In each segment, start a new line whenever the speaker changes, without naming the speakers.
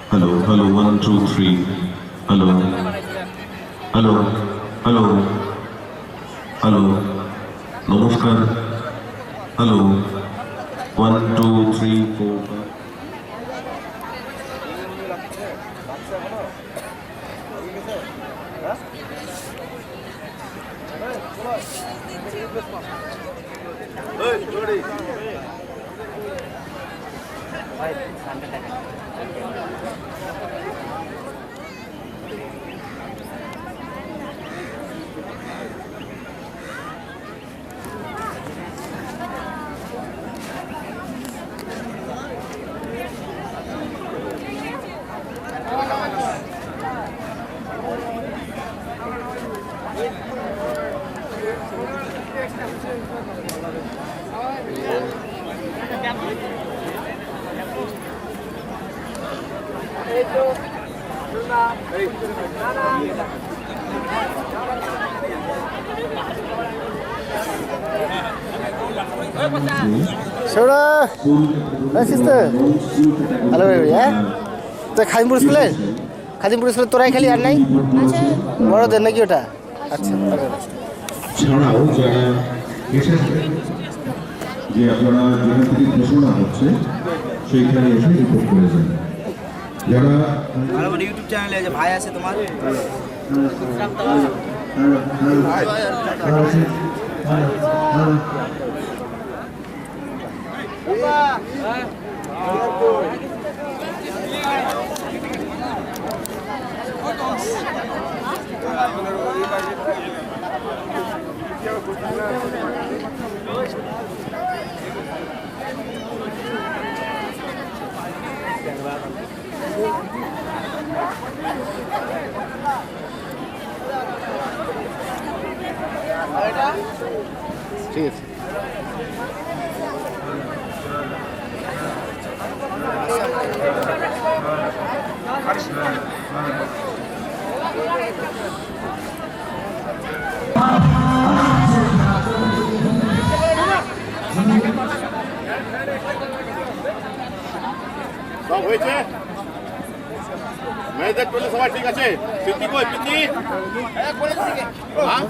Hello hello 1 2 3 hello hello hello hello নমস্কার hello 1 2 3 4
Shura, my sister. Hello, yeah. তো খাদিমপুর স্কুলে তোরাই খালি আর নাই বড়দের নাকি ওটা? আচ্ছা
ছাড়াও যারা এসেছে যে আপনারা যেখান থেকে ঘোষণা হচ্ছে সেইখানে এসে রিপোর্ট করে যান। যারা
ইউটিউব চ্যানেলে আছে ভাই আছে তোমার
ঠিক আছে।
সব হয়েছে মেয়েদের টলে সবাই ঠিক আছে পিতি কই পিতি হ্যাঁ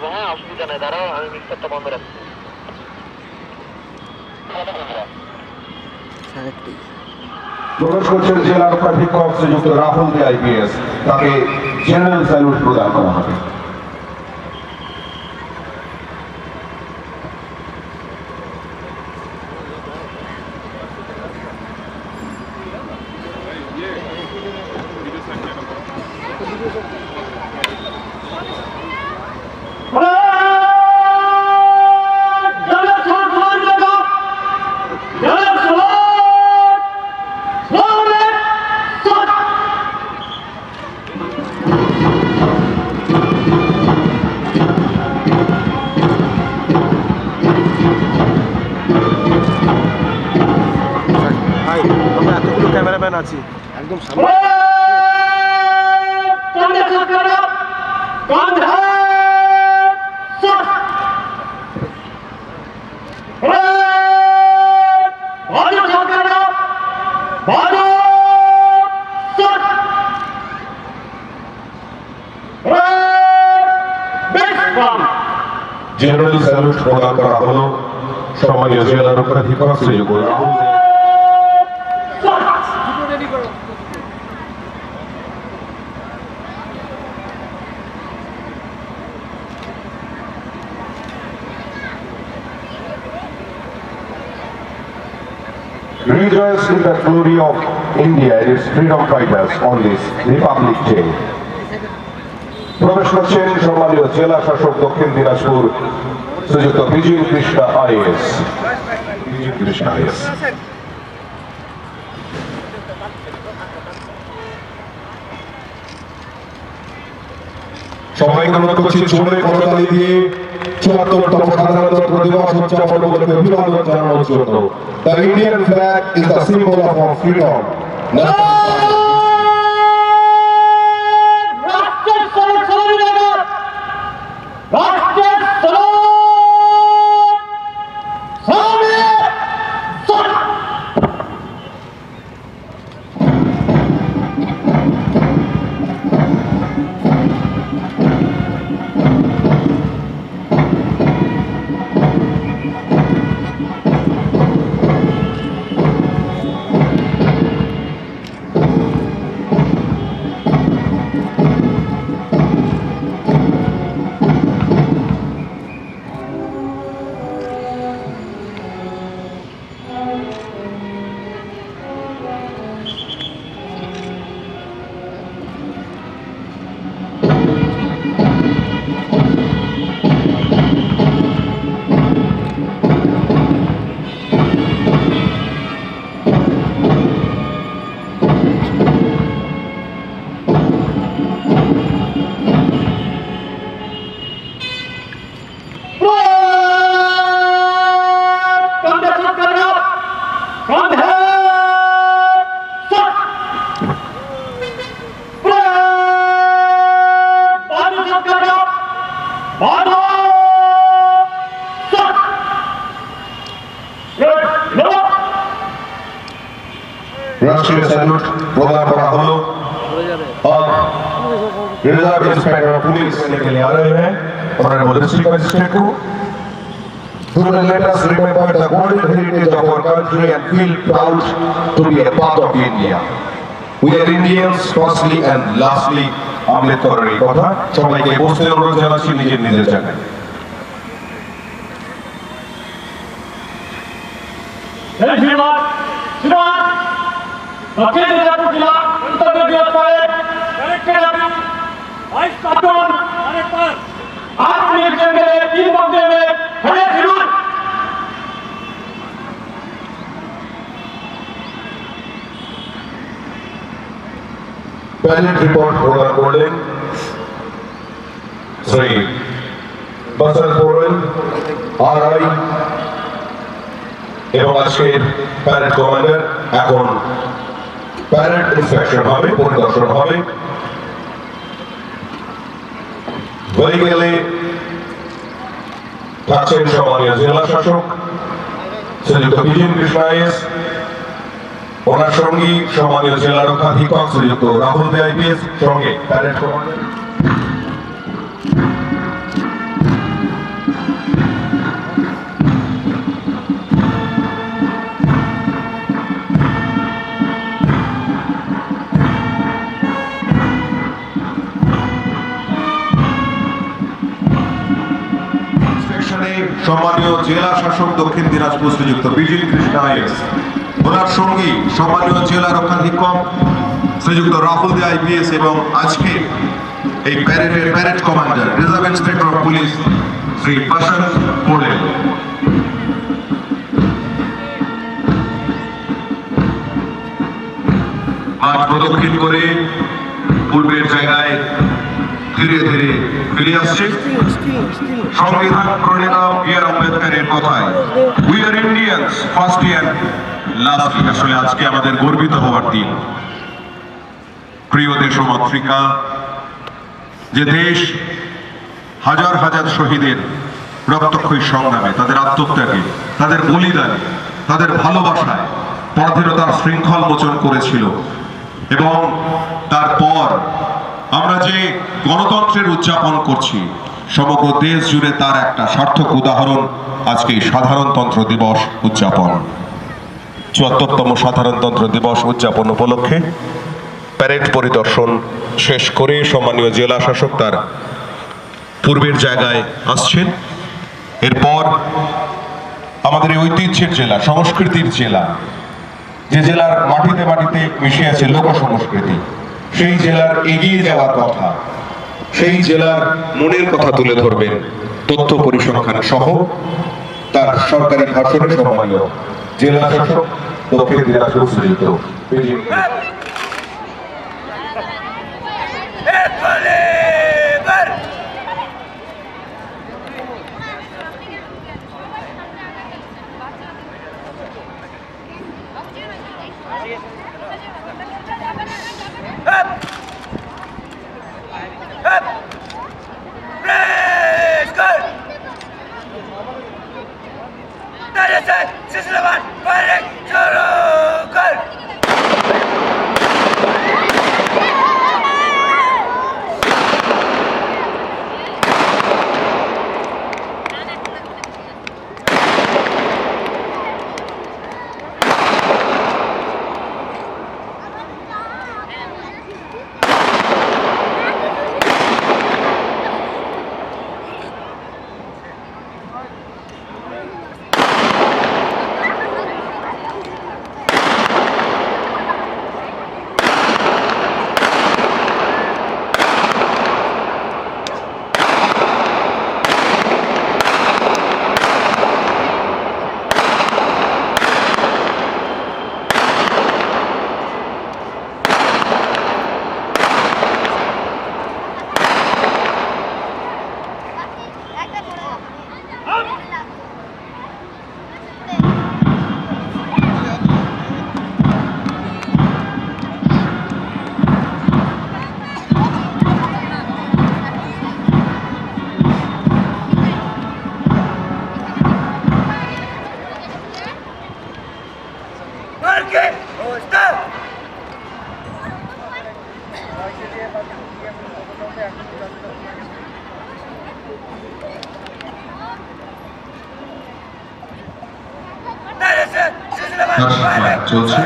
হ্যাঁ অসুবিধা নেই দাঁড়াও আমি মিক্সারটা বন্ধ রাখছি
প্রবেশ করছেন জেলার অধীক্ষক শ্রীযুক্ত রাহুল দে আইপিএস, তাকে জেনারেল স্যালুট প্রদান করা হবে।
ক্যামেরাম্যান আছি একদম সামনে
জেনারেল স্যালুট প্রদান করা হলো সম্মানীয় জেলার অধীক্ষক শ্রীযুক্ত রাহুল দে। Rejoice in the glory of India and its freedom fighters on this Republic Day.
প্রবেশ করছেন সম্মানীয় জেলা শাসক দক্ষিণ দিনাজপুর শ্রীযুক্ত বিজিন কৃষ্ণা আইএস। সবাইকে অনুরোধ করছি জোরে করতালি দিয়ে ৭৪তম সাধারণতন্ত্র দিবস উদযাপন উপলক্ষে অভিবাদন জানানোর জন্য। The Indian flag is the symbol of our freedom. রাষ্ট্রীয় স্যালুট প্রদান করা হলো और रिजर्व इंस्पेक्टर ऑफ पुलिस लेने के लिए आ रहे हैं ऑनरेबल डिस्ट्रिक्ट मजिस्ट्रेट को who will let us remember the golden heritage of our country and feel proud to be a part of India. We are Indians firstly and lastly. আম্বেদকরের এই কথা সবাইকে বসতে অনুরোধ জানাচ্ছি নিজের নিজের জায়গায়।
दक्षिण दिनाजपुर जिला गणतंत्र दिवस पर कलेक्टर वाइस कार्टून आज निरीक्षण के लिए 3 मौके में खड़े जरूर
প্যারেড রিপোর্ট প্রদান করলেন শ্রী বসন্ত পোরেল আরআই এবং আজকের প্যারেড কমান্ডার। এখন প্যারেড ইন্সপেকশন হবে, পরিদর্শন হবে। ভেহিকেলে থাকছেন সম্মানীয় জেলা শাসক শ্রীযুক্ত বিজিন কৃষ্ণা আইএস, ওনার সঙ্গী সম্মানীয় জেলা রক্ষাধীক্ষক শ্রীযুক্ত রাহুল দে আইপিএস, সঙ্গে প্যারেড কমান্ডার। সম্মানীয় জেলা শাসক দক্ষিণ দিনাজপুর শ্রীযুক্ত বিজিন কৃষ্ণা আইএস, ওনার সঙ্গী সম্মানীয় জেলা রক্ষাধীক্ষক শ্রীযুক্ত রাহুল দে আইপিএস এবং আজকে এই প্যারেডের parade commander reserve inspector of police Shri Basanta Porel. আজ প্রদক্ষিণ করে পূর্বের জায়গায় ধীরে ধীরে ফিরে আসছে। সংবিধান প্রণেতা বি.আর. আম্বেদকরের কথায় we are Indians firstly and lastly. আসলে আজকে আমাদের গর্বিত হওয়ার দিন। প্রিয় দেশমাতৃকা, যে দেশ হাজার হাজার শহীদের রক্তক্ষয়ী সংগ্রামে, তাদের আত্মত্যাগে, তাদের বলিদানে, তাদের ভালোবাসায় পরাধীনতার শৃঙ্খল মোচন করেছিল এবং তারপর আমরা যে গণতন্ত্রের উদযাপন করছি, সমগ্র দেশ জুড়ে তার একটা সার্থক উদাহরণ আজকে সাধারণতন্ত্র দিবস উদযাপন। ৭৪তম সাধারণতন্ত্র দিবস উদযাপন উপলক্ষে প্যারেড পরিদর্শন শেষ করে সম্মানীয় জেলা শাসক তার পূর্বের জায়গায় আসছেন। এরপর আমাদের এই ঐতিহ্যের জেলা, সংস্কৃতির জেলা, যে জেলার মাটিতে মাটিতে মিশে আছে লোক সংস্কৃতি, সেই জেলার এগিয়ে যাওয়ার কথা সেই জেলার মনের কথা তুলে ধরবেন তথ্য পরিসংখ্যান সহ তার সরকারি ভাষণে সম্মানীয় জেলা শাসক দক্ষিণ দিনাজপুর শ্রীযুক্ত চলছে।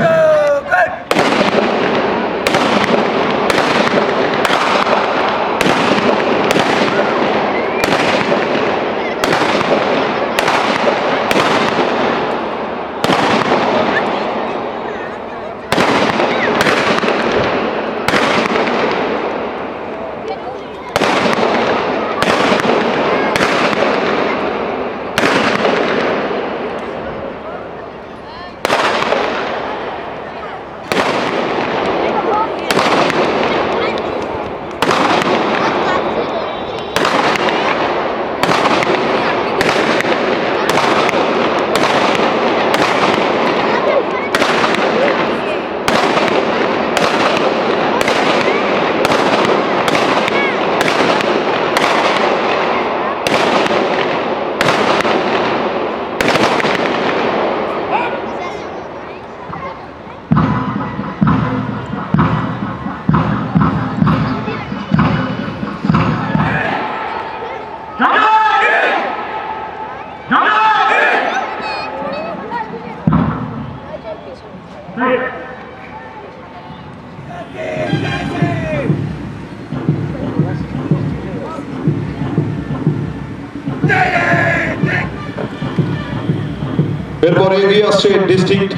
এরপরে এগিয়ে আসছে district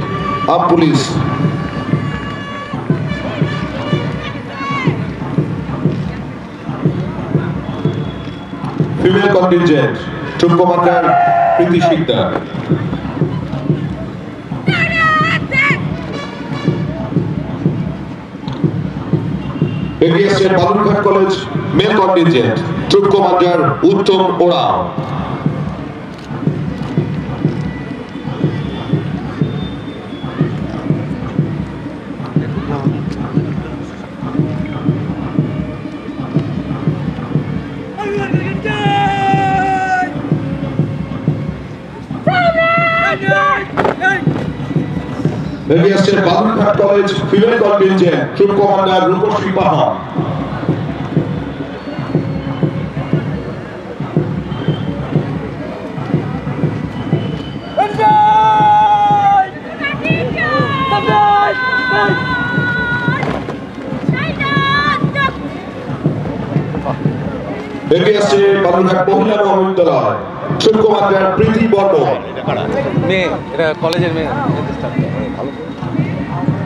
arm police female contingent troop commander Priti Sikdar. এগিয়ে আসছে Balurghat college male contingent troop commander Uttam Oraon. এগিয়ে আসছে Balurghat college female contingent troop commander Rupashree Pahar. এগিয়ে আসছে বালুরঘাট মহিলা মহাবিদ্যালয় ট্রুপ কমান্ডার প্রীতি বর্মন।
মেয়ে এটা কলেজের মেয়ে ভালো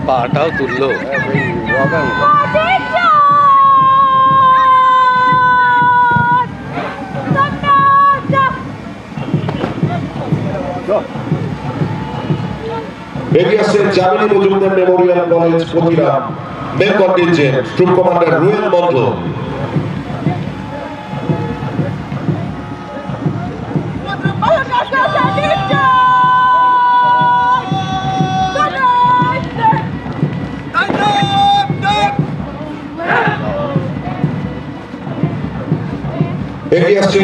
পাটাও তুললো
এগিয়ে আসছে Jamini Majumdar memorial college Pratiram male contingent troop commander Ruel Mondal. এগিয়ে আসছে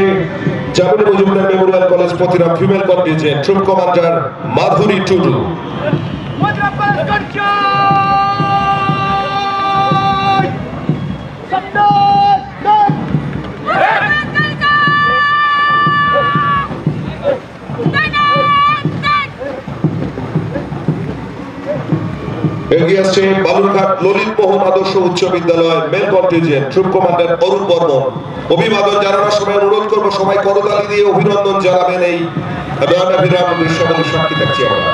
Jamini Majumdar memorial college Pratiram female contingent troop commander Madhuri Tudu. এগিয়ে আসছে Balurghat Lalit Mohan Adarsha Uchcha Vidyalaya male contingent troop commander Arun Barman. অভিবাদন জানানোর সময় অনুরোধ করবো সবাই করতালি দিয়ে অভিনন্দন জানাবেন। এই নয়নাভিরাম দৃশ্যগুলির সাক্ষী থাকছি আমরা।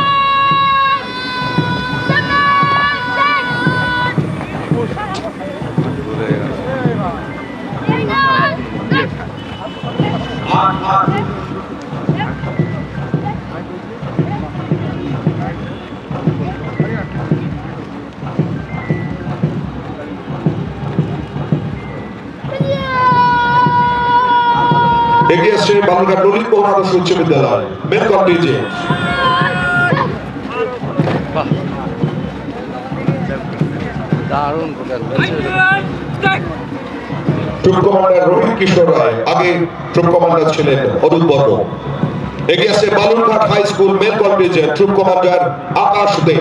এগিয়ে আসছে বালুরঘাট ললিত মোহন আদর্শ উচ্চ বিদ্যালয় মেল কন্টিনজেন্ট।
দারুণ
ট্রুপ কমান্ডার রোহিত কিশোর রায়, আগে ট্রুপ কমান্ডার ছিলেন অরুণ বর্মন। এগিয়ে আসছে Balurghat high school male contingent troop commander Akash Dey.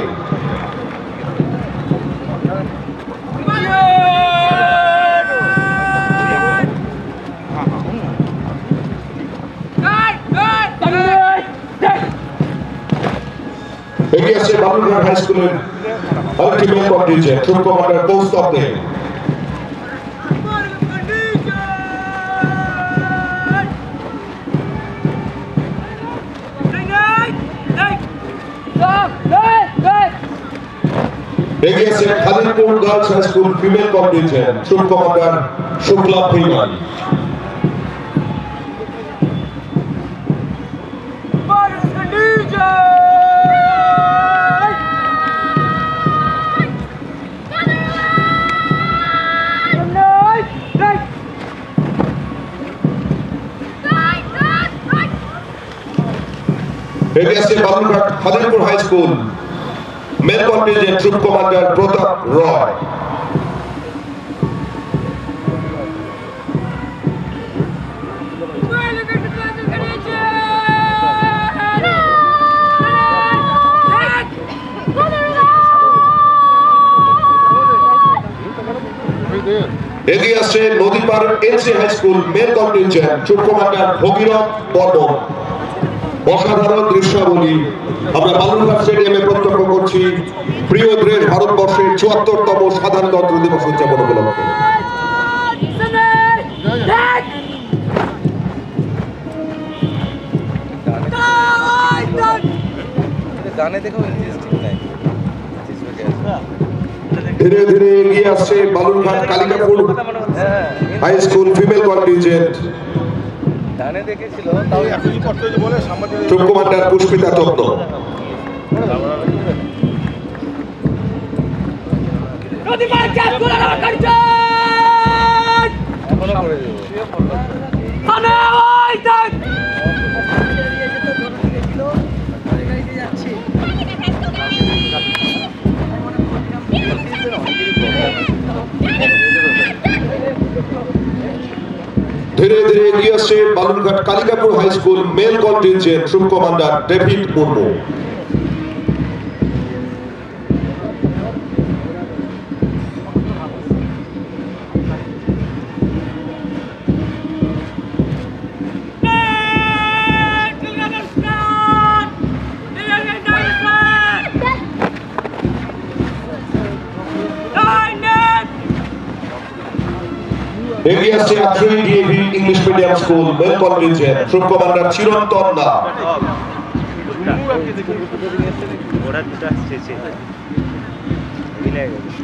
এগিয়ে আসছে বালুরঘাট হাই স্কুলের আরেকটি male contingent troop commander Kaustav Dey. এগিয়ে আসছে Khalidpur girls high school female contingent troop commander Shukla Bhaiman. এগিয়ে আসছে Balurghat Khalidpur high school male contingent troop commander Pratap Roy. এগিয়ে আসছে Nadipar NC high school male contingent troop commander Bhagirath Barman. অসাধারণ দৃশ্যাবলী আমরা বালুরঘাট স্টেডিয়ামে প্রত্যক্ষ করছি প্রিয় দেশ ভারতবর্ষের ৭৪তম সাধারণতন্ত্র দিবস উদযাপন উপলক্ষে।
গানে দেখো ইন্টারেস্টিং নাই।
ধীরে ধীরে এগিয়ে আসছে Balurghat Kalikapur high school female contingent
গানে দেখেছিল তাও এখনই করতে বলে সামনে
ট্রুপ কমান্ডার পুষ্পিতা তত্ত্ব।
এখনো করে দেবো।
ধীরে ধীরে এগিয়ে আসছে Balurghat Kalikapur high school male contingent troop commander David Murmu. এগিয়ে আসছে Atri DAV English medium school male contingent troop commander Chirantan da.
ওরা দুটো আসছে মিলে গেছে।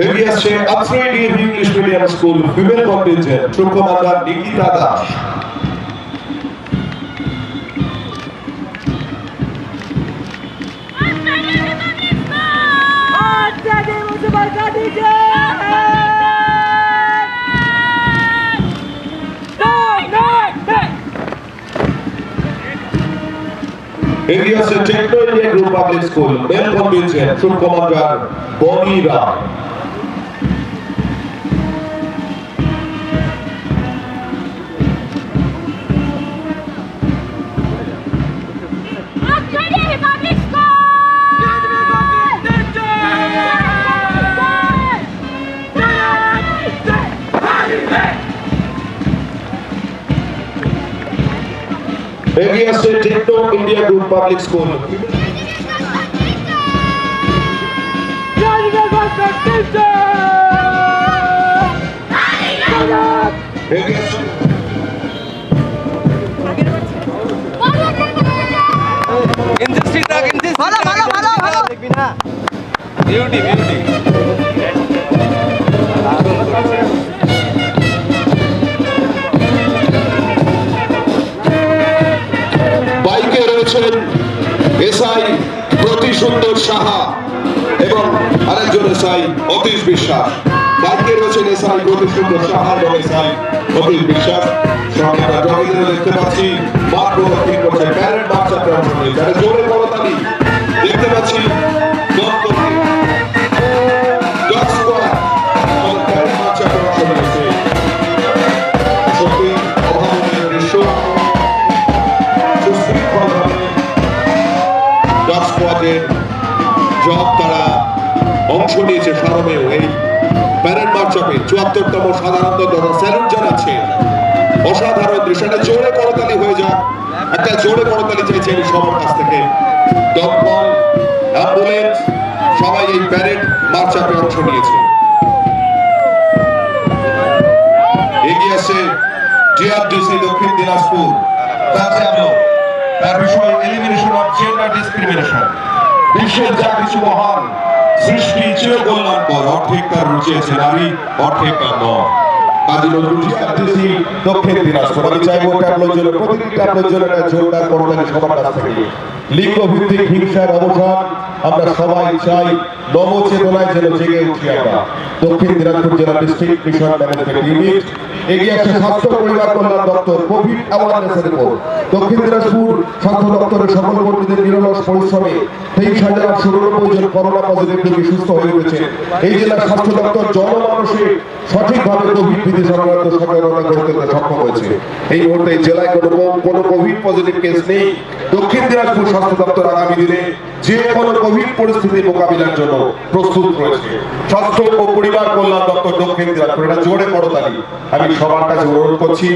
এগিয়ে আসছে Afridi English medium school female contingent troop commander Nikita Das. এগিয়ে আসছে Techno India group public school male contingent troop commander Boni Roy. এগিয়ে আসছে Techno India group public school
industry truck industry
ভালো ভালো ভালো ভালো
দেখবি না
বিউটি বিউটি
বাইকে রয়েছেন এসআই প্রতি সুন্দর সাহা এবং আরেকজন এসআই অতীশ বিশ্বাস। বাইকে রয়েছেন এসআই প্রতি সুন্দর সাহা এবং এসআই অতীশ বিশ্বাস। সঙ্গে আমরা জগিদের দেখতে পাচ্ছি মাত্র 3 বছর প্যারেন্ট বাচ্চাদের অংশ নিয়েছে। আর জোরে করতালি দেখতে পাচ্ছি সত্যি অভাবনীয় দৃশ্য। জব তারা অংশ নিয়েছে সারমেয় এই প্যারেড মার্চআপে ৭৪তম সাধারণতন্ত্র স্যালুট জানাচ্ছে। অসাধারণ দৃশ্যটা জোরে করতালি হয়ে যাক, একটা জোরে করতালি চাইছে আমি সবার কাছ থেকে। দমকল, অ্যাম্বুলেন্স সবাই এই প্যারেড মার্চআপে অংশ নিয়েছে। এগিয়ে আসছে ডিআরডিসি দক্ষিণ দিনাজপুর। তার বিষয় এলিমিনেশন অফ জেন্ডার ডিসক্রিমিনেশন। বিশ্বের যা কিছু মহান সৃষ্টি চিরকল্যাণকর, অর্ধেক তার রুচিয়েছে নারী, অর্ধেক তার নয়। কাজী নজরুল ডিআরডিসি দক্ষিণ দিনাজপুর। আমি চাইবো ট্যাবলোর জন্য, প্রতিটি ট্যাবলোর জন্য একটা জোরদার করতালি সবার কাছ থেকে। লিঙ্গ ভিত্তিক হিংসার অবসান আমরা সবাই চাই, নবচেতনায় যেন জেগে উঠি আমরা। দক্ষিণ দিনাজপুর জেলা ডিস্ট্রিক্ট মিশন ম্যানেজমেন্ট ইউনিট। এগিয়ে আসছে স্বাস্থ্য পরিবার কল্যাণ দপ্তর কোভিড অ্যাওয়ারনেসের উপর। দক্ষিণ দিনাজপুর স্বাস্থ্য দপ্তরের সকল কর্মীদের নিরলস পরিশ্রমে ২৩,৮৯৯ জন করোনা পজিটিভ রোগী সুস্থ হয়ে উঠেছে। এই জেলার স্বাস্থ্য দপ্তর জনমানুষে সঠিকভাবে কোভিড বিধি সংক্রান্ত সচেতনতা গড়ে তুলতে সক্ষম হয়েছে। এই মুহূর্তে জেলায় কোনো কোভিড পজিটিভ কেস নেই। দক্ষিণ দিনাজপুর স্বাস্থ্য দপ্তর আগামী দিনে যে কোনো কোভিড পরিস্থিতি মোকাবিলার জন্য প্রস্তুত রয়েছে। স্বাস্থ্য ও পরিবার কল্যাণ দপ্তর দক্ষিণ দিনাজপুর, এটা জোরে করতালি। আমি সবার কাছে অনুরোধ করছি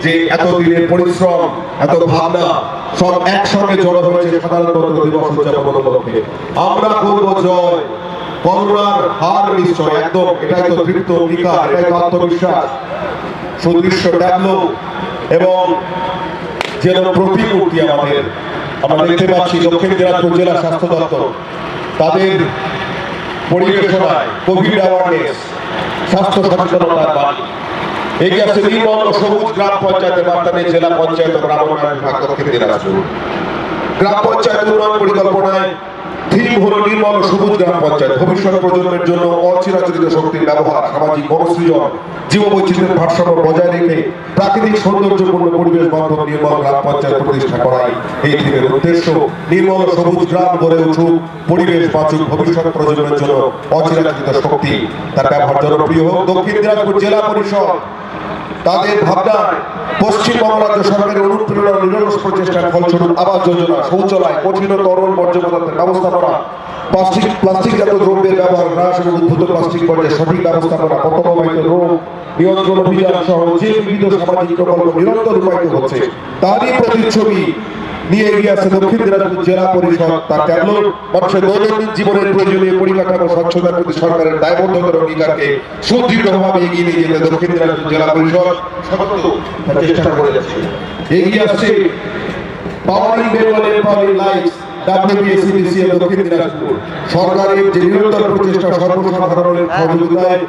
যে এতদিনের পরিশ্রম, এত ভাবনা সব একসঙ্গে জড়ো হয়েছে সাধারণতন্ত্র দিবস উদযাপন উপলক্ষে। আমরা করব জয়, করোনার হার নিশ্চয়, একদম এটাই তো তৃপ্ত অঙ্গীকার, এটাই তো আত্মবিশ্বাস। সুদৃশ্য ট্যাবলো এবং যেন প্রতিমূর্তি আমরা দেখতে পাচ্ছি দক্ষিণ দিনাজপুর জেলা স্বাস্থ্য দপ্তর তাদের পরিবেশনায় কোভিড অ্যাওয়ারনেস, স্বাস্থ্য সচেতনতার বাণী। এগিয়ে আসছে নির্মল ও সবুজ গ্রাম পঞ্চায়েতের বার্তা নিয়ে জেলা পঞ্চায়েত ও গ্রাম উন্নয়ন বিভাগ দক্ষিণ দিনাজপুর। গ্রাম পঞ্চায়েত উন্নয়ন পরিকল্পনায় থিম হলো নির্মল ও সবুজ গ্রাম পঞ্চায়েত। ভবিষ্যৎ প্রজন্মের জন্য অচিরাচরিত শক্তির ব্যবহার, সামাজিক বনসৃজন, জীববৈচিত্র্যের ভারসাম্য বজায় রেখে প্রাকৃতিক সৌন্দর্যপূর্ণ পরিবেশ বান্ধব নির্মল গ্রাম পঞ্চায়েত প্রতিষ্ঠা করাই এই থিমের উদ্দেশ্য। নির্মল ও সবুজ গ্রাম গড়ে উঠুক, পরিবেশ বাঁচুক, ভবিষ্যৎ প্রজন্মের জন্য অচিরাচরিত শক্তি তার ব্যবহার জনপ্রিয় হোক। দক্ষিণ দিনাজপুর জেলা পরিষদ তাদের ভাবনায় পশ্চিমবঙ্গ রাজ্য সরকারের অনুপ্রেরণা নিরলস প্রচেষ্টার ফলস্বরূপ আবাস যোজনা, শৌচালয়, কঠিন ও তরল বর্জ্য পদার্থের ব্যবস্থাপনা, প্লাস্টিকজাত দ্রব্যের ব্যবহার হ্রাস এবং উদ্ভূত প্লাস্টিক বর্জ্যের সঠিক ব্যবস্থাপনা, পতঙ্গবাহিত রোগ নিয়ন্ত্রণ অভিযান সহ যে বিবিধ সামাজিক প্রকল্প নিরন্তর রূপায়িত হচ্ছে তারই প্রতিচ্ছবি নিয়ে এগিয়ে আসছে দক্ষিণ দিনাজপুর জেলা পরিষদ। তার ট্যাবলো মানুষের দৈনন্দিন জীবনের প্রয়োজনীয় পরিকাঠামো স্বচ্ছতার প্রতি সরকারের দায়বদ্ধতার অঙ্গীকারকে সুদৃঢ়ভাবে এগিয়ে নিয়ে যেতে দক্ষিণ দিনাজপুর জেলা পরিষদ সর্বত্র চেষ্টা করে যাচ্ছে। এগিয়ে আসছে powering Bengal empowering lives WBSCDCL Dakshin Dinajpur সরকারের যে নিরন্তর প্রচেষ্টা সর্বসাধারণের সহযোগিতায়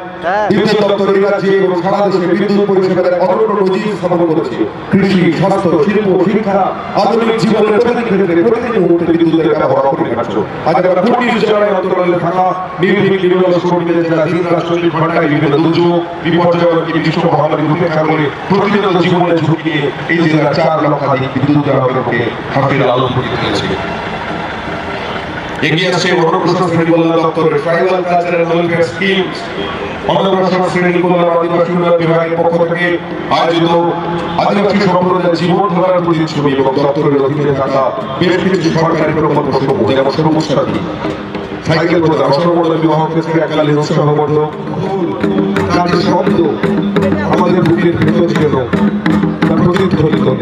বিদ্যুৎ দপ্তর এই রাজ্যে এবং সারা দেশে বিদ্যুৎ পরিষেবার অনন্য নজির স্থাপন করেছে। কৃষি, স্বাস্থ্য, শিল্প, শিক্ষা, আধুনিক জীবনের প্রতিটি ক্ষেত্রে প্রতিটি মুহূর্তে বিদ্যুতের ব্যবহার অপরিহার্য। আজ আমরা 40 জেলায় অন্তরালে থাকা নির্ভীক নিরলস কর্মীদের যারা দিনরাত 24 ঘন্টায় বিভিন্ন দুর্যোগ, বিপর্যয়, বিশ্ব মহামারীর উপেক্ষা করে প্রতিনিয়ত জীবনের ঝুঁকি নিয়ে এই জেলার 4 লক্ষাধিক বিদ্যুৎ গ্রাহককে হাতের আলো ফুটিয়ে তুলেছে। এগিয়ে আসছে অনগ্রসর শ্রেণী কল্যাণ দপ্তরের ট্রাইবাল কালচারাল ওয়েলফেয়ার স্কিমস। অনগ্রসর শ্রেণী কল্যাণ আদিবাসী উন্নয়ন বিভাগের পক্ষ থেকে আয়োজিত আদিবাসী সম্প্রদায়ের জীবন ধারার প্রতিচ্ছবি এবং দপ্তরের অধীনে থাকা বেশ কিছু সরকারি প্রকল্প সমূহ যেমন সবুজ সাথী, সাইকেল প্রদান, অসংগঠন বিবাহ ক্ষেত্রে এককালীন উৎসাহবর্ধক তাদের শব্দ আমাদের বুকের ভেতর যেন প্রতিধ্বনিত হল।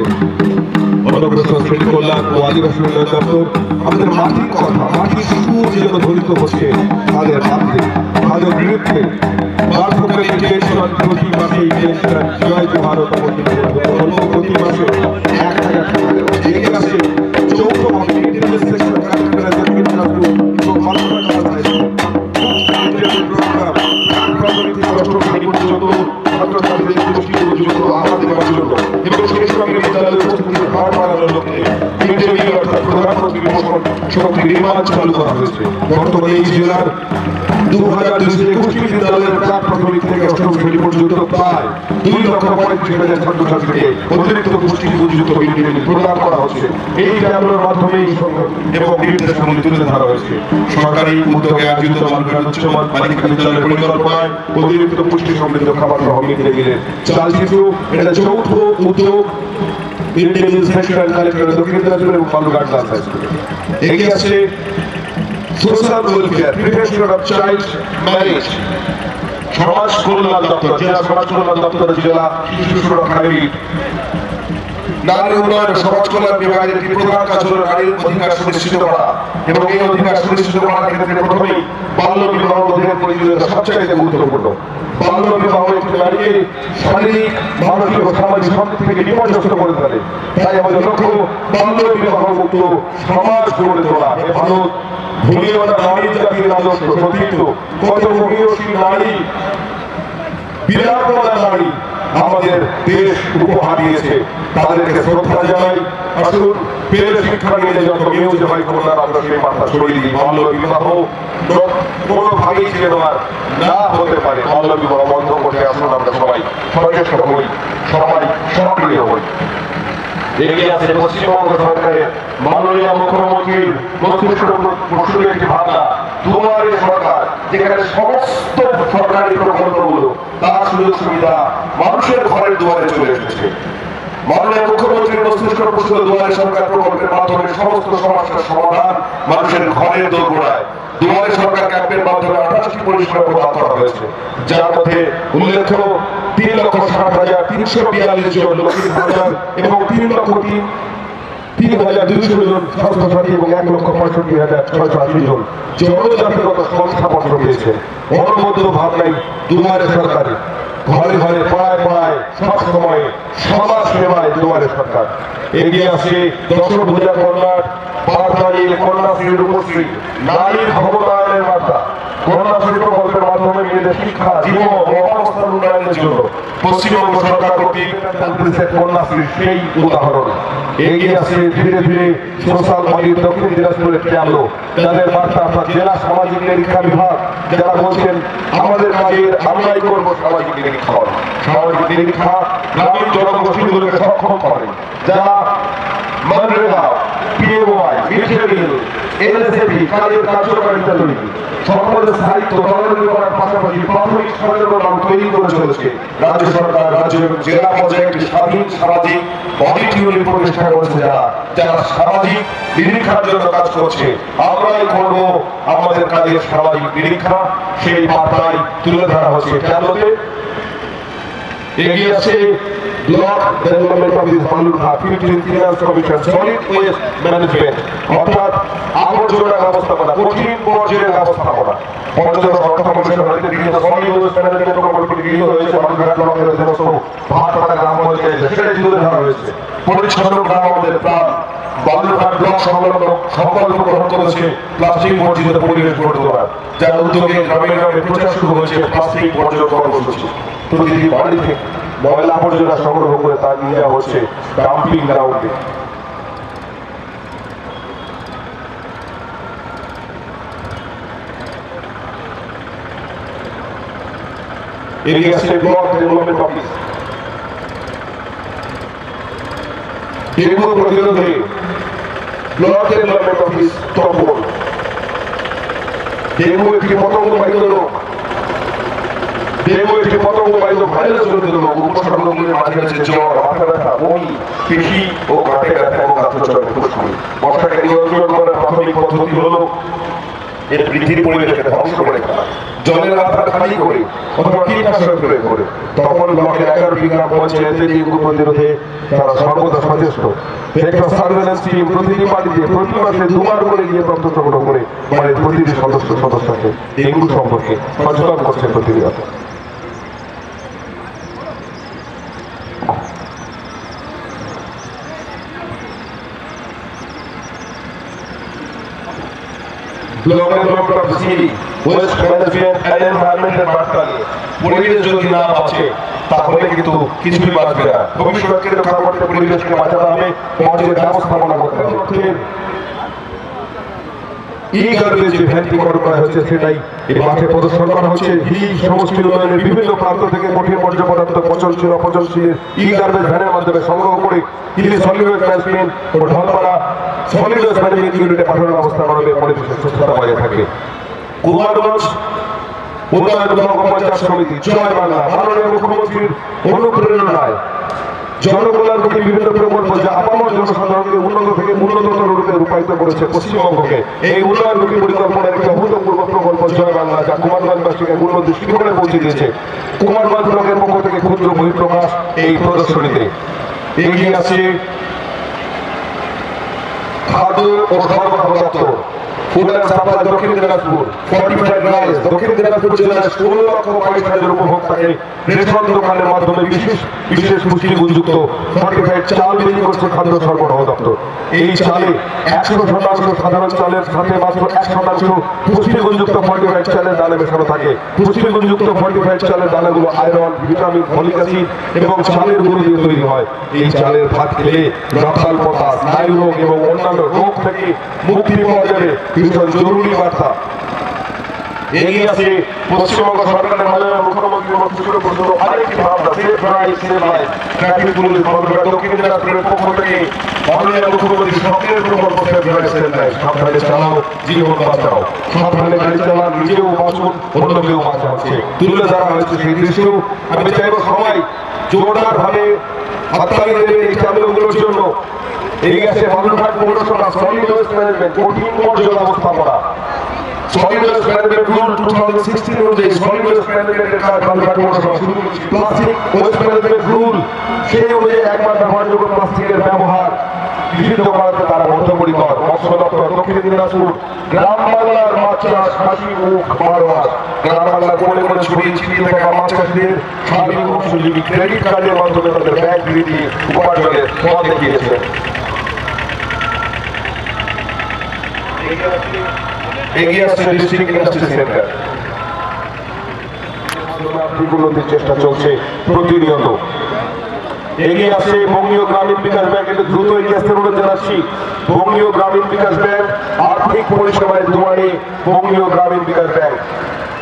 অনগ্রসর শ্রেণী কল্যাণ ও আদিবাসী উন্নয়ন দপ্তর আমাদের মাটির কথা, মাটির সুর যেন ধ্বনিত হচ্ছে তাদের মাধ্যমে, তাদের বিরুদ্ধে বার্ধক্যের পেনশন প্রতি মাসে পেনশন জয় ভারত প্রতি মাসে 1000 টাকা দেওয়া। এগিয়ে আসছে চৌদ্দ মাসে ইন্টারনেট সেকশন কালেক্টরের দক্ষিণ দিনাজপুর এবং মালদা ছাত্রছাত্রীদের পুষ্টি উপযুক্ত আহার দেওয়ার জন্য এবং সেই সঙ্গে বিদ্যালয়ের উপস্থিতির হার বাড়ানোর লক্ষ্যে অর্থাৎ প্রধানমন্ত্রী পোষণ শক্তি নির্মাণ চালু করা হয়েছে। বর্তমানে এই জেলার 2221টি বিদ্যালয়ের প্রাক প্রাথমিক থেকে অষ্টম শ্রেণী পর্যন্ত প্রায় 2,35,000 ছাত্রছাত্রীকে অতিরিক্ত পুষ্টি উপযুক্ত মিড ডে মিল প্রদান করা হচ্ছে। এই ক্যাম্পের মাধ্যমে এবং নির্দেশাবলী তুলে ধরা হয়েছে। সরকারি উদ্যোগে আয়োজিত বালুরঘাট উচ্চ বালিকা বিদ্যালয়ের পরিকল্পনায় অতিরিক্ত পুষ্টি সমৃদ্ধ খাবার সহ মিড ডে মিলের চালচিত্র এটা যৌথ উদ্যোগ ইন্ডিয়ান সেকশন কালেক্টর দক্ষিণ দিনাজপুর এবং বালুরঘাট গার্লস হাই স্কুল। এগিয়ে আছে social welfare prevention of child marriage সমাজ কল্যাণ দপ্তর, জেলা সমাজ কল্যাণ দপ্তর জেলা শিশু সুরক্ষা ইউনিট। নারী উন্নয়ন ও সমাজ কল্যাণ বিভাগের একটি প্রধান কাজ হল নারীর অধিকার সুনিশ্চিত করা এবং এই অধিকার সুনিশ্চিত করার ক্ষেত্রে প্রথমেই বাল্য বিবাহ রোধের প্রয়োজনীয়তা সবচেয়ে গুরুত্বপূর্ণ। বাল্য বিবাহ একটি নারীকে শারীরিক, মানসিক ও সামাজিক সব থেকে বিপর্যস্ত করে ফেলে। তাই আমাদের লক্ষ্য বাল্য বিবাহ মুক্ত সমাজ গড়ে তোলা। এ ভারত ভূমিও নারী জাতির আদর্শ সতীর্থ কত মহিয়সী নারী, বিরাটমনা নারী আমাদের দেশ উপহার দিয়েছে, তাদেরকে শ্রদ্ধা জানাই। আসুন পেলে শিক্ষা নিয়ে যত নিয়োজিত হয় কন্যার আমরা সেই বার্তা ছড়িয়ে দিই। বাল্য বিবাহ কোনোভাবেই ছিল না হতে পারে। বাল্য বিবাহ বন্ধ করতে আসুন আমরা সবাই সচেষ্ট হই, সবাই সক্রিয় হই। এগিয়ে আছে পশ্চিমবঙ্গ সরকারের মাননীয় মুখ্যমন্ত্রীর মস্তিষ্ক প্রসূত একটি ভাবনা দুয়ারে সরকার, যেখানে সমস্ত সরকারি প্রকল্পগুলো তার সুযোগ সুবিধা মানুষের ঘরের দুয়ারে চলে এসেছে। মাননীয় মুখ্যমন্ত্রীর মস্তিষ্ক প্রসূত দুয়ারে সরকার প্রকল্পের মাধ্যমে সমস্ত সমস্যার সমাধান মানুষের ঘরের দোরগোড়ায়। দুয়ারে সরকার ক্যাম্পের মাধ্যমে 28টি পরিষেবা প্রদান করা হয়েছে, যার মধ্যে উল্লেখ্য 3,60,342 জন লক্ষ্মীর ভাণ্ডার এবং 3,03,200 জন স্বাস্থ্যসাথী এবং 1,65,680 জন জনজাতিগত সংস্থাপত্র পেয়েছে। অনবদ্য ভাবনাই দুয়ারে সরকারে, ঘরে ঘরে পাড়ায় পাড়ায় সব সময় সমাজ সেবায় দুয়ারে সরকার। এগিয়ে আসে দশভূজা কন্যার বার্তা নিয়ে কন্যাশ্রীর রূপশ্রী নারীর ক্ষমতায়নের বার্তা। কন্যাশ্রী প্রকল্পের মাধ্যমে মেয়েদের শিক্ষা, জীবন ও অবস্থার উন্নয়নের জন্য পশ্চিমবঙ্গ সরকার কর্তৃক কন্যাশ্রীর সেই উদাহরণ। এগিয়ে আসে ধীরে ধীরে সোশ্যাল অডিট দক্ষিণ দিনাজপুরের ক্যাম্প, যাদের বার্তা আপনার জেলা সামাজিক নিরীক্ষা বিভাগ, যারা বলছেন আমাদের কাজের আমরাই করবো সামাজিক নিরীক্ষণ। সামাজিক নিরীক্ষা গ্রামীণ জনগোষ্ঠীগুলোকে সক্ষম করে, যারা মনরেগা, পিএওয়াই, মিশনারিজ, এনএসএপি কাজের কার্যকারিতা তৈরি, সম্পদের স্থায়িত্ব তদারকি করার পাশাপাশি প্রাথমিক সচেতনতা তৈরি করে চলেছে। রাজ্য সরকার, রাজ্য এবং জেলা পর্যায়ে একটি স্বাধীন সামাজিক অডিট ইউনিট প্রতিষ্ঠা করেছে, যারা সামাজিক নিরীক্ষার জন্য কাজ করছে। আমরাই করবো আমাদের কাজের সামাজিক নিরীক্ষা, সেই বার্তায় তুলে ধরা হচ্ছে ক্যাম্পে। এগিয়ে আছে block development office Balurghat, 15 finance commission, solid waste management অর্থাৎ আবর্জনা ব্যবস্থাপনা, কঠিন বর্জ্যের ব্যবস্থাপনা। পঞ্চদশ অর্থ কমিশন হতে গৃহীত সলিড ওয়েস্ট ম্যানেজমেন্ট প্রকল্পটি গৃহীত হয়েছে বালুরঘাট ব্লকের অধীনস্থ ভাটপাড়া গ্রাম পঞ্চায়েতে, সেটাই তুলে ধরা হয়েছে। পরিচ্ছন্ন গ্রাম আমাদের প্রাণ। বালুরঘাট ব্লক সংলগ্ন সংকল্প গ্রহণ করেছে প্লাস্টিক বর্জিত পরিবেশ গড়ে তোলার, যার উদ্যোগে গ্রামে গ্রামে প্রচার শুরু হয়েছে প্লাস্টিক বর্জ্য কর্মসূচি। প্রতিটি বাড়ি থেকে ময়লা আবর্জনা সংগ্রহ করে তা নিয়ে যাওয়া হচ্ছে ডাম্পিং গ্রাউন্ডে। এগিয়ে আসছে ব্লক ডেভেলপমেন্ট অফিস। ডেঙ্গু প্রতিরোধে block development office Tapan. Dengue একটি পতঙ্গবাহিত রোগ। ডেঙ্গু একটি পতঙ্গবাহিত ভাইরাস জনিত রোগ। উপসর্গগুলির মাঝে আছে জ্বর, মাথা ব্যথা, বমি, পেশি ও গাঁটে ব্যথা এবং দাঁতচড়ে ফুসকুড়ি। মশাকে নিয়ন্ত্রণ করার প্রাথমিক পদ্ধতি হলো এর বৃদ্ধির পরিবেশকে ধ্বংস করে ফেলা, জলের আধার খালি করে অথবা কীটনাশক প্রয়োগ করে। তখন ব্লকের 11টি গ্রাম পঞ্চায়েতে ডেঙ্গু প্রতিরোধে তারা সর্বদা সচেষ্ট। একটা সার্ভেলেন্স টিম প্রতিটি বাড়িতে প্রতি মাসে 2 বার করে গিয়ে তথ্য সংগ্রহ করে বাড়ির প্রতিটি সদস্যকে ডেঙ্গু সম্পর্কে সচেতন করছে প্রতিনিয়ত। Block development of city waste management and এনভায়রনমেন্টের বার্তা নিয়ে পরিবেশ যদি না বাঁচে তাহলে কিন্তু কিছুই বাঁচবে না। ভবিষ্যৎকে রক্ষা করতে পরিবেশকে বাঁচাতে হবে, মঞ্চের ব্যবস্থাপনা করতে হবে। ই-গার্বেজ যে ভ্যানটি করা হয়েছে সেটাই এই মাঠে প্রদর্শন করা হচ্ছে। হিল সমষ্টি উন্নয়নের বিভিন্ন প্রান্ত থেকে কঠিন বর্জ্য পদার্থ পচনশীল অপচনশীল ই-গার্বেজ ভ্যানের মাধ্যমে সংগ্রহ করে হিলি সলিড ওয়েস্ট ম্যানেজমেন্ট ও ঢলপাড়া সলিড ওয়েস্ট ম্যানেজমেন্ট ইউনিটে পাঠানোর ব্যবস্থা করা হবে। পরিবেশের সুস্থতা বজায় থাকবে। কুমারগঞ্জ উন্নয়ন ব্লক পঞ্চায়েত সমিতি জয় বাংলা মাননীয় মুখ্যমন্ত্রীর অনুপ্রেরণায় জনকল্যাণমুখী বিভিন্ন প্রকল্প যা আপামর জনসাধারণকে উন্নত থেকে উন্নততর রূপে রূপায়িত করেছে পশ্চিমবঙ্গকে। এই উন্নয়নমুখী পরিকল্পনার একটি অভূতপূর্ব প্রকল্প জয় বাংলা, যা কুমারগঞ্জবাসীকে উন্নতি শিখরে পৌঁছে দিয়েছে। কুমারগঞ্জ ব্লকের পক্ষ থেকে ক্ষুদ্র বহিঃপ্রকাশ এই প্রদর্শনীতে। এগিয়ে আছে খাদ্য ও সরবরাহ দপ্তর, ফুড অ্যান্ড সাপ্লাই দক্ষিণ দিনাজপুর, ফর্টিফাইড রাইস দক্ষিণ দিনাজপুর জেলার 16,22,000 উপভোক্তাকে রেশন দোকানের মাধ্যমে বিশেষ পুষ্টিগুণযুক্ত ফর্টিফাইড চাল বিলি করছে খাদ্য সরবরাহ দপ্তর। এই চালে 100% সাধারণ চালের সাথে মাত্র 1% পুষ্টিগুণযুক্ত ফর্টিফাইড চালের দানা মেশানো থাকে। পুষ্টিগুণযুক্ত ফর্টিফাইড চালের দানাগুলো আয়রন, ভিটামিন, ফলিক অ্যাসিড এবং চালের গুঁড়ো দিয়ে তৈরি হয়। এই চালের ভাত খেলে রক্তাল্পতা, পটাস, স্নায়ু রোগ এবং অন্যান্য রোগ থেকে মুক্তি পাওয়া যাবে। ভীষণ জরুরি বার্তা। এগিয়ে আছে পশ্চিমবঙ্গ সরকারের মাননীয় মুখ্যমন্ত্রীর মন্ত্রিসভা পর্যন্ত আরেকটি ভাবনা, safe drive save life. Traffic police দক্ষিণ দিনাজপুরের পক্ষ থেকে মাননীয় মুখ্যমন্ত্রী সক্রিয় প্রকল্প সেফ ড্রাইভ সেভ লাইফ। সাবধানে চালাও, জীবন বাঁচাও। সাবধানে গাড়ি চালান, নিজেও বাঁচুন, অন্যকেও বাঁচাচ্ছে তুলে ধরা হয়েছে সেই দৃশ্য। আমি চাইব সবাই জোরদার ভাবে হাততালি দেবে এই চালকগুলোর জন্য। এগিয়ে আছে বালুরঘাট পৌরসভা সলিড ওয়েস্ট ম্যানেজমেন্ট কঠিন বর্জ্য ব্যবস্থাপনা। সলিড ওয়েস্ট ম্যানেজমেন্ট রুল 2016 অনুযায়ী সলিড ওয়েস্ট ম্যানেজমেন্টের কাজ বালুরঘাট পৌরসভা শুরু করেছে। প্লাস্টিক ওয়েস্ট ম্যানেজমেন্ট রুল সেই অনুযায়ী একবার ব্যবহারযোগ্য প্লাস্টিকের ব্যবহার নিষিদ্ধ করাতে তারা বদ্ধপরিকর। মৎস্য দপ্তর দক্ষিণ দিনাজপুর গ্রাম বাংলার মাছ চাষ, হাসি মুখ মারোয়ার। গ্রাম বাংলা কোণে কোণে ছড়িয়ে ছিটিয়ে থাকা মাছ চাষিদের স্বাধীন সুযোগী ক্রেডিট কার্ডের মাধ্যমে তাদের ব্যাংক ঋণ উপার্জনের পথ দেখিয়েছে। এগিয়ে আসছে ডিস্ট্রিক্ট ইন্ডাস্ট্রি সেন্টার। উন্নতির চেষ্টা চলছে প্রতিনিয়ত। এগিয়ে আসছে বঙ্গীয় গ্রামীণ বিকাশ ব্যাংক। কিন্তু দ্রুত এগিয়ে আসতে অনুরোধ জানাচ্ছি। বঙ্গীয় গ্রামীণ বিকাশ ব্যাংক আর্থিক পরিষেবায় দুয়ারে বঙ্গীয় গ্রামীণ বিকাশ ব্যাংক,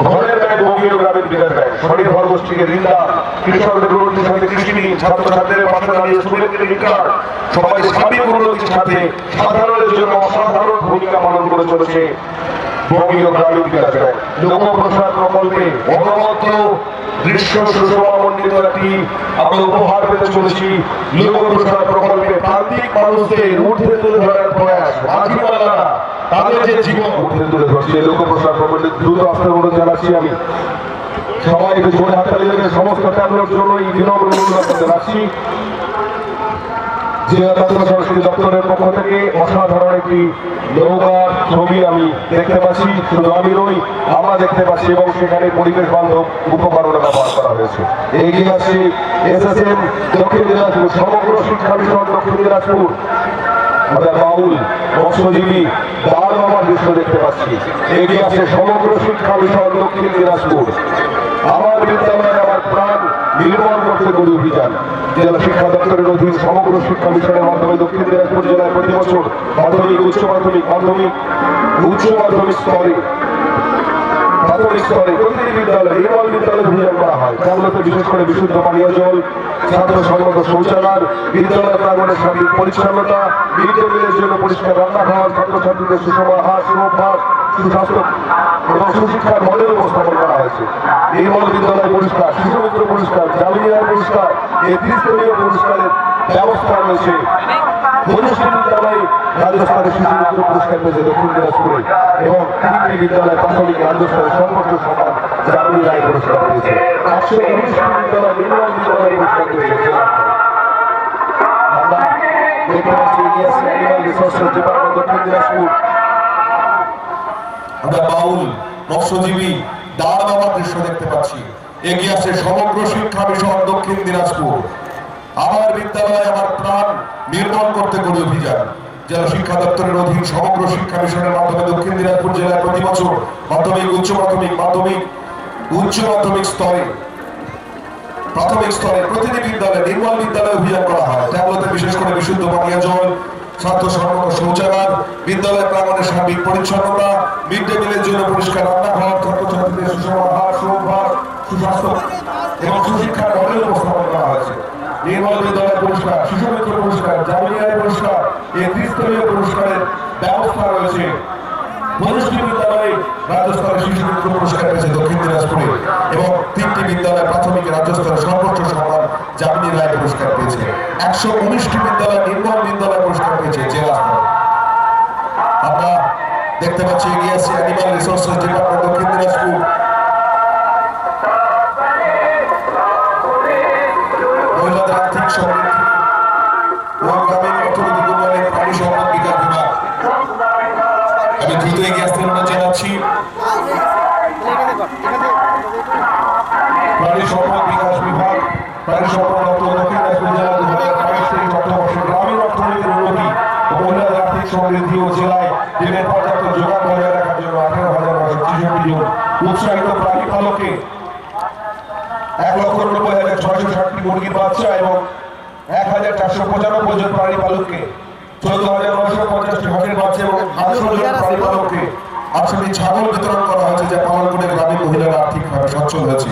ঘরের ব্যাংক বঙ্গীয় গ্রামীণ বিকাশ ব্যাংক। স্বনির্ভর গোষ্ঠীকে ঋণদান, কৃষকদের উন্নতির সাথে কৃষি ঋণ, ছাত্রছাত্রীদের পাশে দাঁড়িয়ে স্কুলের ক্রেডিট কার্ড, সবাই সার্বিক উন্নতির সাথে সাধারণের জন্য অসাধারণ ভূমিকা পালন করে চলেছে বঙ্গীয় গ্রামীণ বিকাশ ব্যাংক। লোকপ্রসাদ প্রকল্পে অনবদ্য দৃশ্য সুষমামণ্ডিত একটি আমরা উপহার পেতে চলেছি। লোকপ্রসাদ প্রকল্পে প্রান্তিক মানুষদের ঊর্ধ্বে তুলে ধরার প্রয়াস, মাঝিমালারা তাদের যে জীবন ঊর্ধ্বে তুলে ধরছে লোকপ্রসাদ প্রকল্পে। দ্রুত আসতে অনুরোধ জানাচ্ছি আমি। সবাই জোরে হাততালি দেবে সমস্ত ট্যাবলোর জন্য এই বিনম্র অনুরোধ জানাচ্ছি। জেলা তথ্য সংস্কৃতি দপ্তরের পক্ষ থেকে অসাধারণ একটি নৌকার ছবি আমি দেখতে পাচ্ছি। শুধু আমি নই, আমরা দেখতে পাচ্ছি এবং সেখানে পরিবেশ বান্ধব উপকরণ ব্যবহার করা হয়েছে। এগিয়ে আসছে SSM দক্ষিণ দিনাজপুর, সমগ্র শিক্ষা মিশন দক্ষিণ দিনাজপুর। আমরা বাউল মৎস্যজীবী দার বাবার দৃশ্য দেখতে পাচ্ছি। এগিয়ে আসছে সমগ্র শিক্ষা বিষয় দক্ষিণ দিনাজপুর। আমার বিদ্যালয় আমার প্রাণ নির্মাণ করতে গড়ে অভিযান। জেলা শিক্ষা দপ্তরের অধীন সমগ্র শিক্ষা মিশনের মাধ্যমে দক্ষিণ দিনাজপুর জেলায় প্রতি বছর মাধ্যমিক উচ্চ মাধ্যমিক স্তরে প্রাথমিক স্তরে প্রতিটি বিদ্যালয়ে নির্মল বিদ্যালয় অভিযান করা হয়। যাগুলোতে বিশেষ করে বিশুদ্ধ পানীয় জল, ছাত্র সম্মত শৌচাগার, বিদ্যালয় প্রাঙ্গণের সার্বিক পরিচ্ছন্নতা, মিড ডে মিলের জন্য পরিষ্কার রান্নাঘর, ছাত্রছাত্রীদের সুষম আহার, সুঅভ্যাস, সুস্বাস্থ্য এবং সুশিক্ষার মডেল উপস্থাপন করা হয়েছে। নির্মল বিদ্যালয় পুরস্কার, শিশু মিত্র পুরস্কার, জামিনিয়ার পুরস্কার, এই ত্রিস্তরীয় পুরস্কারের ব্যবস্থা রয়েছে। বনশ্রী বিদ্যালয়ে রাজ্য স্তরে শিশু মিত্র পুরস্কার পেয়েছে দক্ষিণ দিনাজপুরে এবং তিনটি বিদ্যালয় প্রাথমিক রাজ্য স্তরে সর্বোচ্চ সম্মান জামিনী রায় পুরস্কার পেয়েছে। 119টি বিদ্যালয় নির্মল বিদ্যালয় পুরস্কার পেয়েছে। আমরা দেখতে পাচ্ছি এগিয়ে আসছে অ্যানিমাল রিসোর্সেস ডিপার্টমেন্ট দক্ষিণ দিনাজপুর। আমরা বাউল মৎস্যজীবী দার বাবার দৃশ্য দেখতে পাচ্ছি। এগিয়ে আসছে সমগ্র শিক্ষা মিশন দক্ষিণ দিনাজপুর। আমার বিদ্যালয় আমার প্রাণ নির্মাণ করতে গড়ে অভিযান। জেলা শিক্ষা দপ্তরের অধীন সমগ্র শিক্ষা মিশনের মাধ্যমে দক্ষিণ দিনাজপুর জেলায় প্রতি বছর মাধ্যমিক উচ্চ মাধ্যমিক স্তরে প্রাথমিক স্তরে প্রতিটি বিদ্যালয়ে নির্মল বিদ্যালয় অভিযান করা হয়। যাগুলোতে বিশেষ করে বিশুদ্ধ পানীয় জল, ছাত্র সম্মত শৌচাগার, বিদ্যালয় প্রাঙ্গণের সার্বিক পরিচ্ছন্নতা, মিড ডে মিলের জন্য পরিষ্কার রান্নাঘর, ছাত্রছাত্রীদের সুষম আহার, সুঅভ্যাস, সুস্বাস্থ্য এবং সুশিক্ষার মডেল উপস্থাপন করা হয়েছে। নির্মল বিদ্যালয় পুরস্কার, শিশু মিত্র পুরস্কার, জামিনিয়ার পুরস্কার, এই ত্রিস্তরীয় পুরস্কারের ব্যবস্থা রয়েছে। বনশ্রী বিদ্যালয়ে রাজ্য স্তরে শিশু মিত্র পুরস্কার পেয়েছে দক্ষিণ দিনাজপুরে এবং তিনটি বিদ্যালয় প্রাথমিক রাজ্য স্তরে সর্বোচ্চ সম্মান জামিনী রায় পুরস্কার পেয়েছে। 119টি বিদ্যালয় নির্মল বিদ্যালয় পুরস্কার পেয়েছে জেলা স্তরে। আমরা দেখতে পাচ্ছি এগিয়ে আসছে অ্যানিমাল রিসোর্সেস ডিপার্টমেন্ট দক্ষিণ দিনাজপুর। মহিলাদের আর্থিক সমৃদ্ধি ও গ্রামীণ অর্থনৈতিক উন্নয়নের প্রাণী সম্পদ বিকাশ বিভাগ। আমি দ্রুত এগিয়ে আসতে জানাচ্ছি প্রাণী সম্পদ বিকাশ বিভাগ, প্রাণী সম্পদ দপ্তর দক্ষিণ দিনাজপুর জেলা 2022-23 অর্থবর্ষে গ্রামীণ অর্থনীতির উন্নতি ও মহিলাদের আর্থিক সমৃদ্ধি ও জেলায় দিনের পর্যাপ্ত যোগান বজায় রাখার জন্য 18,963 জন উৎসাহিত প্রাণী পালকে 1,90,660টি মুরগির বাচ্চা এবং 1,495 জন প্রাণী পালককে 14,950টি হাঁসের বাচ্চা এবং 800 জন প্রাণী পালককে 8টি ছাগল বিতরণ করা হয়েছে, যা পালন করে গ্রামীণ মহিলারা আর্থিকভাবে সচ্ছল হয়েছে।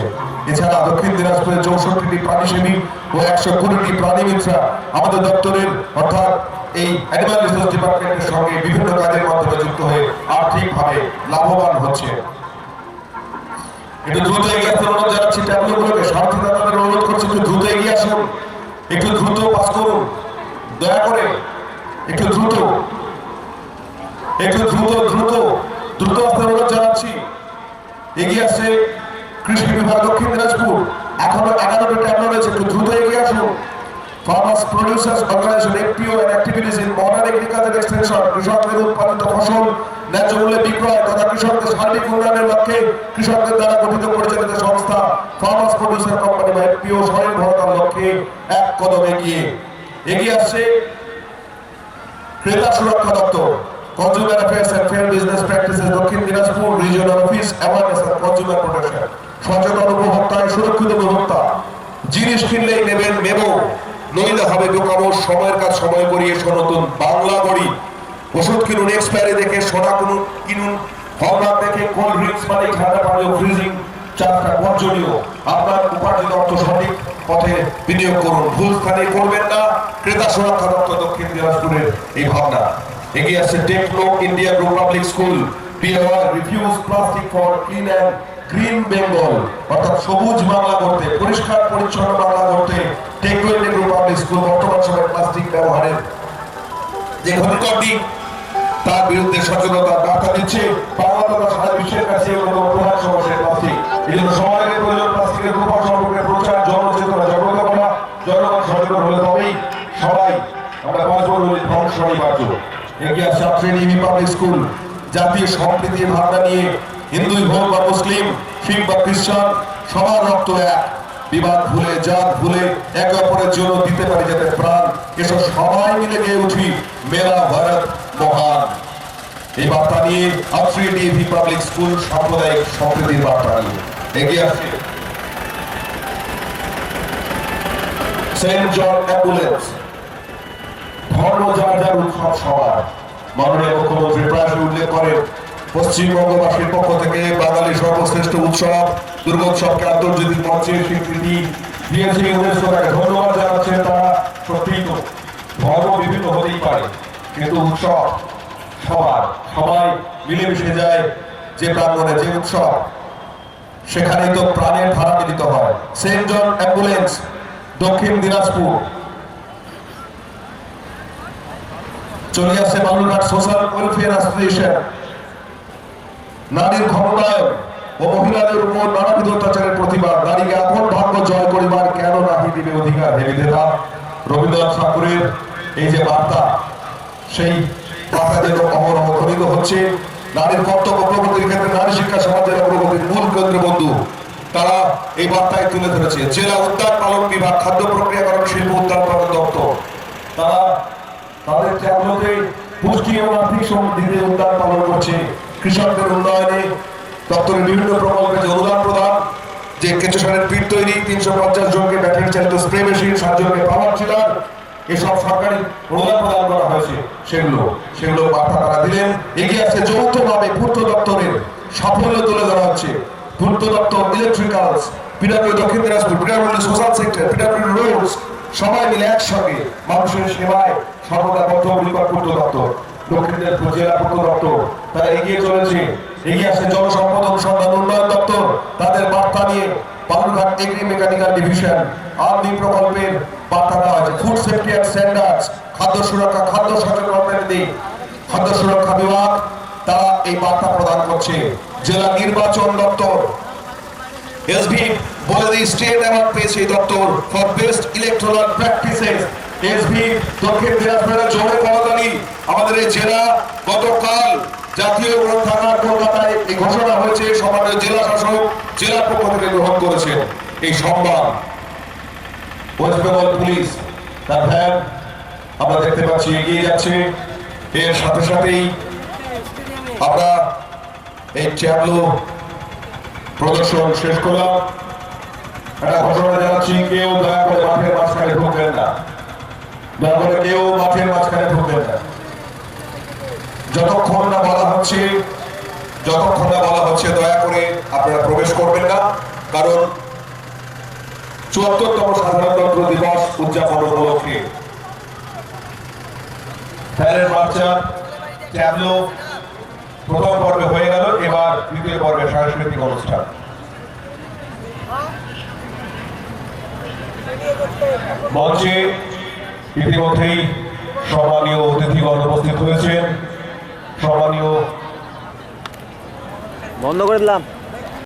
এছাড়া দক্ষিণ দিনাজপুরে 64টি প্রাণীসেবী ও 120টি প্রাণী মিত্রা আমাদের দপ্তরের অর্থাৎ এই অ্যানিমাল রিসোর্স ডিপার্টমেন্টের সঙ্গে বিভিন্ন কাজের মাধ্যমে যুক্ত হয়ে আর্থিকভাবে লাভবান হচ্ছে। একটু দ্রুত এগিয়ে আসতে অনুরোধ জানাচ্ছি। ট্যাবলোগুলোকে সারথীদাতাদের অনুরোধ করছি একটু দ্রুত এগিয়ে আসুন, একটু দ্রুত পাস করুন দয়া করে, একটু দ্রুত আসতে অনুরোধ জানাচ্ছি। এগিয়ে আসছে কৃষি বিভাগ দক্ষিণ দিনাজপুর। এখনো 11টি ট্যাবলো রয়েছে, একটু দ্রুত এগিয়ে আসুন। Farmers Producers Organization FPO and activities in modern agriculture extension, কৃষকদের উৎপাদিত ফসল ন্যায্য মূল্যে বিক্রয় তথা কৃষকদের সার্বিক উন্নয়নের লক্ষ্যে কৃষকদের দ্বারা গঠিত পরিচালিত সংস্থা ফার্মার্স প্রডিউসার কোম্পানি বা FPO স্বনির্ভরতার লক্ষ্যে এক কদম এগিয়ে আসছে ক্রেতা সুরক্ষা দপ্তর, consumer affairs and fair business practices Dakshin Dinajpur regional office, awareness and consumer protection. সচেতন উপভোক্তায় সুরক্ষিত উপভোক্তা। জিনিস কিনলেই নেবেন মেমো, নইলে হবে দোকানো। সময়ের কাজ সময় করিয়ে সনাতন বাংলা গড়ি। ওষুধ কিনুন এক্সপায়ারি দেখে, সোনা কিনুন হলমার্ক দেখে। কোল্ড ড্রিঙ্কস মানে ঠান্ডা পানীয় ফ্রিজিং চাপটা বর্জনীয়। আপনার উপার্জিত অর্থ সঠিক পথে বিনিয়োগ করুন, ভুল স্থানে করবেন না। ক্রেতা সুরক্ষা দপ্তর দক্ষিণ দিনাজপুরের এই ভাবনা। এগিয়ে আসছে Techno India group public school, PLR refuse plastic for clean and green Bengal, অর্থাৎ সবুজ বাংলা করতে, পরিষ্কার পরিচ্ছন্ন বাংলা করতে Techno India group public school বর্তমান সময়ে প্লাস্টিক ব্যবহারের যে ক্ষতিকর দিক তার বিরুদ্ধে সচেতনতার বার্তা দিচ্ছে। বাংলা তথা সারা বিশ্বের কাছে প্রধান সমস্যা প্লাস্টিক। এই জন্য সমাজের প্রয়োজন প্লাস্টিকের কুফল সম্পর্কে প্রচার, জনচেতনা জাগ্রত করা। জনগণ সচেতন হলে তবেই সবাই আমরা বাঁচব, ধ্বংস অনিবার্য। এগিয়ে আসছে ট্রেনিং পাবলিক স্কুল, জাতীয় সম্প্রীতির ভাবনা নিয়ে হিন্দুই হোক বা মুসলিম, শিখ বা খ্রিস্টান, সবার রক্ত এক। বিবাদ ভুলে, জাত ভুলে একে অপরের জন্য দিতে পারি যাতে প্রাণ। এসব সবাই মিলে গিয়ে উঠি মেরা ভারত মহান। এই বার্তা নিয়ে আফ্রি ডিএভি পাবলিক স্কুল সাম্প্রদায়িক সম্প্রীতির বার্তা নিয়ে এগিয়ে আসছে সেন্ট জন অ্যাম্বুলেন্স। ধর্ম যার যার উৎসব সবার। মাননীয় মুখ্যমন্ত্রী প্রায় উল্লেখ করেন পশ্চিমবঙ্গবাসীর পক্ষ থেকে বাঙালির সর্বশ্রেষ্ঠ উৎসব দুর্গোৎসবকে আন্তর্জাতিক মঞ্চে স্বীকৃতি দিয়েছে ইউনেস্কো। তাকে ধন্যবাদ জানাচ্ছেন তারা। সত্যিই তো ধর্ম বিভিন্ন হতেই পারে, কিন্তু উৎসব সবার, সবাই মিলেমিশে যায় যে প্রাঙ্গণে, যে উৎসব সেখানে তো প্রাণের ধারা মিলিত হয়। সেন্ট জন অ্যাম্বুলেন্স, দক্ষিণ দিনাজপুর। চলে আসছে বালুরঘাট সোশ্যাল ওয়েলফেয়ার অ্যাসোসিয়েশন। নারীর ক্ষমতায়ন ও মহিলাদের উপর নানাবিধ অত্যাচারের প্রতিবাদ। নারীকে আপন ভাগ্য জয় করিবার কেন নাহি দিবে অধিকার হে বিধাতা। রবীন্দ্রনাথ ঠাকুরের এই যে বার্তা, সেই বার্তা যেন অহরহ ধ্বনিত হচ্ছে। নারীর কর্তব্য প্রগতির ক্ষেত্রে নারী শিক্ষা সমাজের অগ্রগতির মূল কেন্দ্রবন্ধু তারা এই বার্তায় তুলে ধরেছে। জেলা উদ্যান পালন বিভাগ, খাদ্য প্রক্রিয়াকরণ শিল্প উদ্যান পালন দপ্তর, তারা তাদের ট্যাবলোতে পুষ্টি এবং আর্থিক সমৃদ্ধিতে উদ্যান পালন করছে। কৃষকদের উন্নয়নে দপ্তরের বিভিন্ন প্রকল্পে যে অনুদান প্রদান, যে কেঁচো সারের পিট তৈরি, 350 জনকে ব্যাটারি চালিত স্প্রে মেশিন, 7 জনকে পাওয়ার টিলার, এসব সরকারি অনুদান প্রদান করা হয়েছে। সেগুলো বার্তা তারা দিলেন। এগিয়ে আসছে যৌথভাবে পূর্ত দপ্তরের সাফল্য তুলে ধরা হচ্ছে। পূর্ত দপ্তর, electricals, PW Dakshin Dinajpur, PW social sector, PW roads, সবাই মিলে একসঙ্গে মানুষের সেবায় সর্বদা বদ্ধপরিকর পূর্ত দপ্তর, দক্ষিণ দিনাজপুর জেলা পূর্ত দপ্তর তারা এগিয়ে চলেছে। এগিয়ে আসছে জনসম্পদ অনুসন্ধান উন্নয়ন দপ্তর, তাদের বার্তা নিয়ে Balurghat agri mechanical division army প্রকল্পের বার্তা দেওয়া হয়েছে। ফুড সেফটি অ্যান্ড স্ট্যান্ডার্ডস, খাদ্য সুরক্ষা, খাদ্য সচেতনতা, খাদ্য সুরক্ষা বিভাগ তারা এই বার্তা প্রদান করছে। জেলা নির্বাচন দপ্তর এসবি বলে দিই স্টেট অ্যাওয়ার্ড পেয়েছে এই দপ্তর for best electoral practices. SB দক্ষিণ দিনাজপুরের জোরে করতালি। আমাদের এই জেলা গতকাল জাতীয় গ্রন্থাগার কলকাতায় এই ঘোষণা হয়েছে, সমাজের জেলা শাসক জেলার পক্ষ থেকে গ্রহণ করেছেন এই সম্মান। ওয়েস্ট বেঙ্গল পুলিশ তার ভ্যান আমরা দেখতে পাচ্ছি এগিয়ে যাচ্ছে। এর সাথে সাথেই আমরা এই ট্যাবলো প্রদর্শন শেষ করলাম। একটা ঘোষণা জানাচ্ছি, কেউ দয়া করে মাঠের মাঝখানে ঢুকবেন না। দয়া করে কেউ মাঠের মাঝখানে ঢুকবেন না। যতক্ষণ না বলা হচ্ছে দয়া করে আপনারা প্রবেশ করবেন না, কারণ ৭৪তম সাধারণতন্ত্র দিবস উদযাপন উপলক্ষে প্যারেড মার্চার ট্যাবলো প্রথম পর্বে হয়ে গেল, এবার দ্বিতীয় পর্বে সাংস্কৃতিক অনুষ্ঠান। মঞ্চে ইতিমধ্যেই সম্মানীয় অতিথিগণ উপস্থিত হয়েছেন। সম্মানীয়
বন্ধ করে দিলাম।